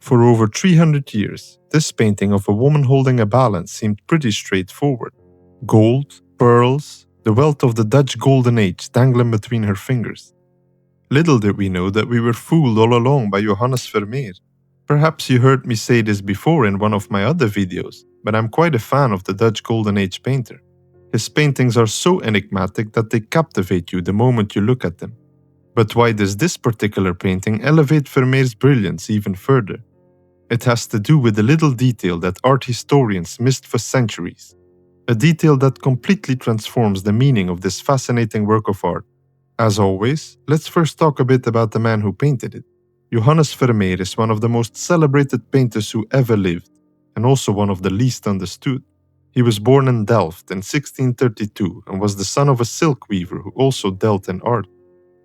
For over 300 years, this painting of a woman holding a balance seemed pretty straightforward. Gold, pearls, the wealth of the Dutch Golden Age dangling between her fingers. Little did we know that we were fooled all along by Johannes Vermeer. Perhaps you heard me say this before in one of my other videos, but I'm quite a fan of the Dutch Golden Age painter. His paintings are so enigmatic that they captivate you the moment you look at them. But why does this particular painting elevate Vermeer's brilliance even further? It has to do with a little detail that art historians missed for centuries. A detail that completely transforms the meaning of this fascinating work of art. As always, let's first talk a bit about the man who painted it. Johannes Vermeer is one of the most celebrated painters who ever lived, and also one of the least understood. He was born in Delft in 1632 and was the son of a silk weaver who also dealt in art.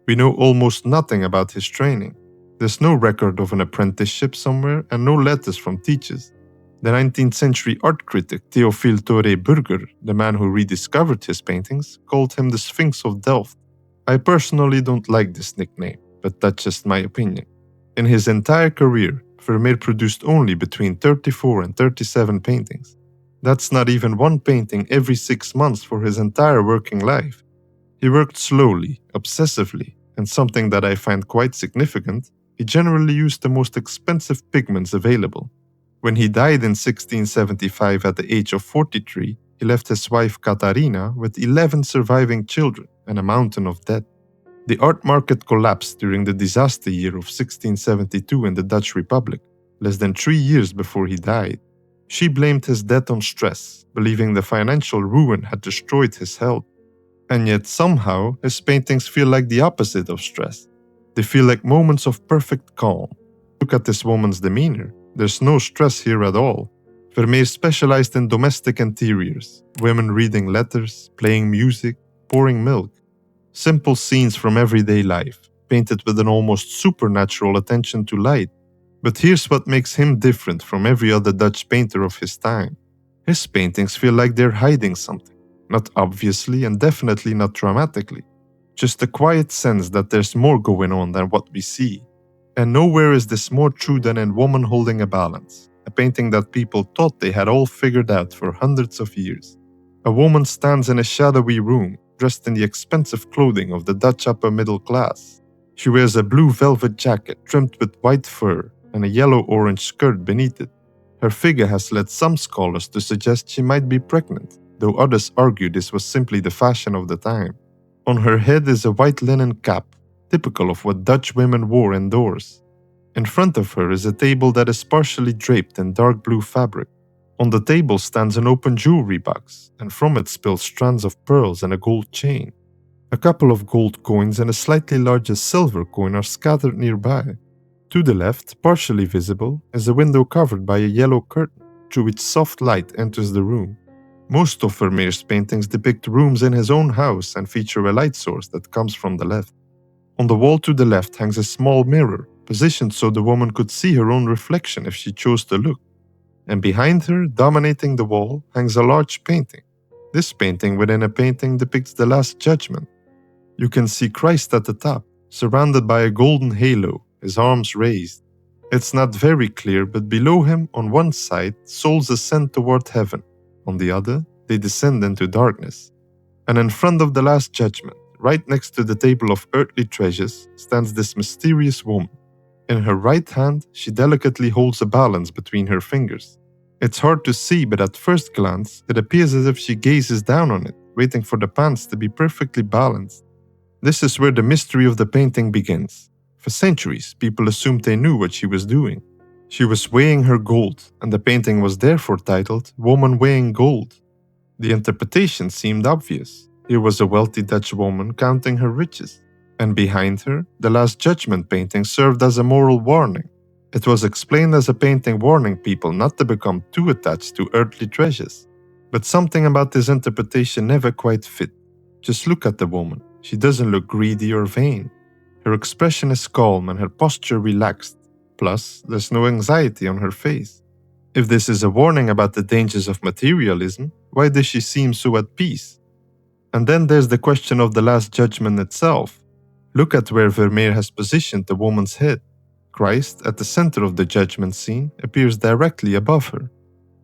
We know almost nothing about his training. There's no record of an apprenticeship somewhere and no letters from teachers. The 19th century art critic Théophile Thoré-Burger, the man who rediscovered his paintings, called him the Sphinx of Delft. I personally don't like this nickname, but that's just my opinion. In his entire career, Vermeer produced only between 34 and 37 paintings. That's not even one painting every 6 months for his entire working life. He worked slowly, obsessively, and something that I find quite significant, he generally used the most expensive pigments available. When he died in 1675 at the age of 43, he left his wife Katharina with 11 surviving children and a mountain of debt. The art market collapsed during the disaster year of 1672 in the Dutch Republic, less than 3 years before he died. She blamed his debt on stress, believing the financial ruin had destroyed his health. And yet somehow, his paintings feel like the opposite of stress. They feel like moments of perfect calm. Look at this woman's demeanor. There's no stress here at all. Vermeer specialized in domestic interiors, women reading letters, playing music, pouring milk. Simple scenes from everyday life, painted with an almost supernatural attention to light. But here's what makes him different from every other Dutch painter of his time. His paintings feel like they're hiding something. Not obviously and definitely not dramatically. Just a quiet sense that there's more going on than what we see. And nowhere is this more true than in Woman Holding a Balance, a painting that people thought they had all figured out for hundreds of years. A woman stands in a shadowy room, dressed in the expensive clothing of the Dutch upper middle class. She wears a blue velvet jacket trimmed with white fur and a yellow-orange skirt beneath it. Her figure has led some scholars to suggest she might be pregnant, though others argue this was simply the fashion of the time. On her head is a white linen cap, typical of what Dutch women wore indoors. In front of her is a table that is partially draped in dark blue fabric. On the table stands an open jewelry box, and from it spill strands of pearls and a gold chain. A couple of gold coins and a slightly larger silver coin are scattered nearby. To the left, partially visible, is a window covered by a yellow curtain, through which soft light enters the room. Most of Vermeer's paintings depict rooms in his own house and feature a light source that comes from the left. On the wall to the left hangs a small mirror, positioned so the woman could see her own reflection if she chose to look. And behind her, dominating the wall, hangs a large painting. This painting within a painting depicts the Last Judgment. You can see Christ at the top, surrounded by a golden halo, his arms raised. It's not very clear, but below him, on one side, souls ascend toward heaven. On the other, they descend into darkness. And in front of the Last Judgment, right next to the table of earthly treasures, stands this mysterious woman. In her right hand, she delicately holds a balance between her fingers. It's hard to see, but at first glance, it appears as if she gazes down on it, waiting for the pans to be perfectly balanced. This is where the mystery of the painting begins. For centuries, people assumed they knew what she was doing. She was weighing her gold, and the painting was therefore titled Woman Weighing Gold. The interpretation seemed obvious. Here was a wealthy Dutch woman counting her riches. And behind her, the Last Judgment painting served as a moral warning. It was explained as a painting warning people not to become too attached to earthly treasures. But something about this interpretation never quite fit. Just look at the woman. She doesn't look greedy or vain. Her expression is calm and her posture relaxed. Plus, there's no anxiety on her face. If this is a warning about the dangers of materialism, why does she seem so at peace? And then there's the question of the Last Judgment itself. Look at where Vermeer has positioned the woman's head. Christ, at the center of the judgment scene, appears directly above her.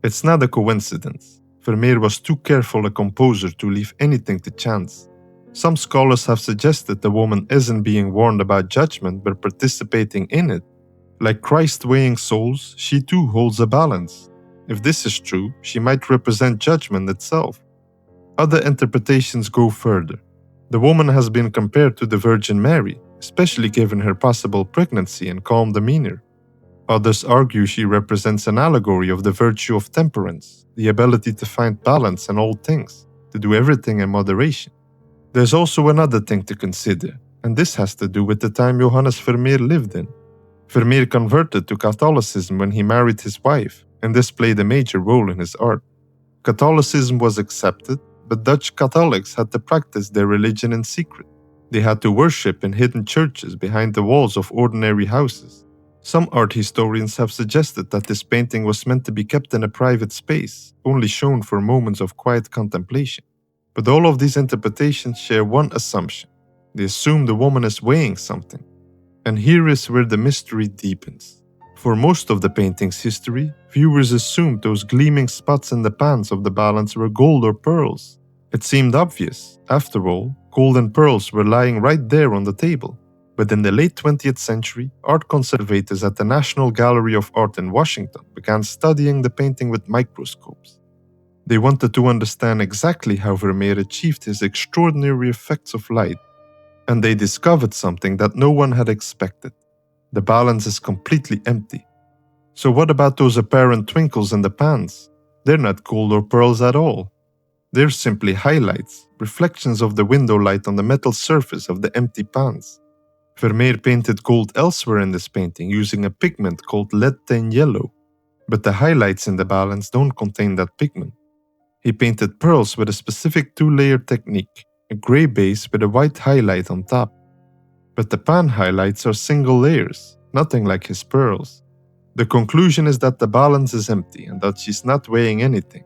It's not a coincidence. Vermeer was too careful a composer to leave anything to chance. Some scholars have suggested the woman isn't being warned about judgment but participating in it. Like Christ weighing souls, she too holds a balance. If this is true, she might represent judgment itself. Other interpretations go further. The woman has been compared to the Virgin Mary, especially given her possible pregnancy and calm demeanor. Others argue she represents an allegory of the virtue of temperance, the ability to find balance in all things, to do everything in moderation. There's also another thing to consider, and this has to do with the time Johannes Vermeer lived in. Vermeer converted to Catholicism when he married his wife, and this played a major role in his art. Catholicism was accepted, but Dutch Catholics had to practice their religion in secret. They had to worship in hidden churches behind the walls of ordinary houses. Some art historians have suggested that this painting was meant to be kept in a private space, only shown for moments of quiet contemplation. But all of these interpretations share one assumption. They assume the woman is weighing something. And here is where the mystery deepens. For most of the painting's history, viewers assumed those gleaming spots in the pans of the balance were gold or pearls. It seemed obvious. After all, gold and pearls were lying right there on the table. But in the late 20th century, art conservators at the National Gallery of Art in Washington began studying the painting with microscopes. They wanted to understand exactly how Vermeer achieved his extraordinary effects of light, and they discovered something that no one had expected. The balance is completely empty. So what about those apparent twinkles in the pans? They're not gold or pearls at all. They're simply highlights, reflections of the window light on the metal surface of the empty pans. Vermeer painted gold elsewhere in this painting using a pigment called lead tin yellow, but the highlights in the balance don't contain that pigment. He painted pearls with a specific two-layer technique, a gray base with a white highlight on top. But the pan highlights are single layers, nothing like his pearls. The conclusion is that the balance is empty and that she's not weighing anything.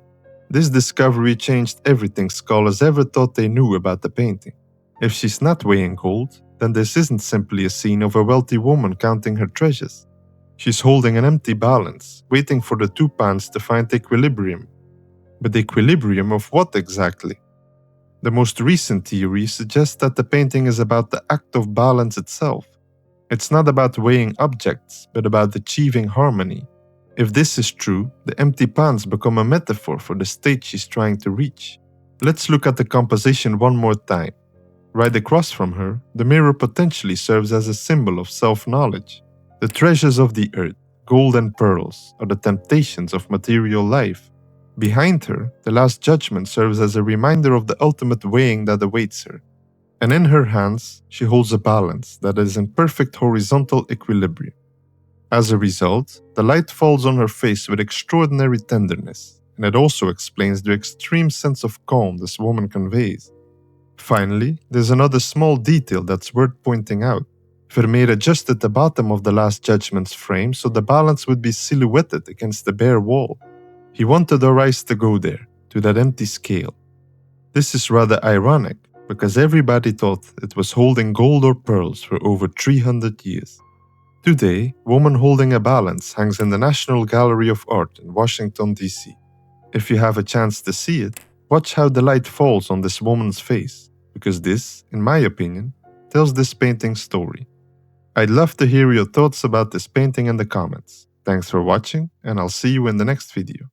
This discovery changed everything scholars ever thought they knew about the painting. If she's not weighing gold, then this isn't simply a scene of a wealthy woman counting her treasures. She's holding an empty balance, waiting for the two pans to find equilibrium. But equilibrium of what exactly? The most recent theory suggests that the painting is about the act of balance itself. It's not about weighing objects, but about achieving harmony. If this is true, the empty pans become a metaphor for the state she's trying to reach. Let's look at the composition one more time. Right across from her, the mirror potentially serves as a symbol of self-knowledge. The treasures of the earth, gold and pearls, are the temptations of material life. Behind her, the Last Judgment serves as a reminder of the ultimate weighing that awaits her. And in her hands, she holds a balance that is in perfect horizontal equilibrium. As a result, the light falls on her face with extraordinary tenderness, and it also explains the extreme sense of calm this woman conveys. Finally, there's another small detail that's worth pointing out. Vermeer adjusted the bottom of the Last Judgment's frame so the balance would be silhouetted against the bare wall. He wanted our eyes to go there, to that empty scale. This is rather ironic, because everybody thought it was holding gold or pearls for over 300 years. Today, Woman Holding a Balance hangs in the National Gallery of Art in Washington, D.C. If you have a chance to see it, watch how the light falls on this woman's face, because this, in my opinion, tells this painting's story. I'd love to hear your thoughts about this painting in the comments. Thanks for watching, and I'll see you in the next video.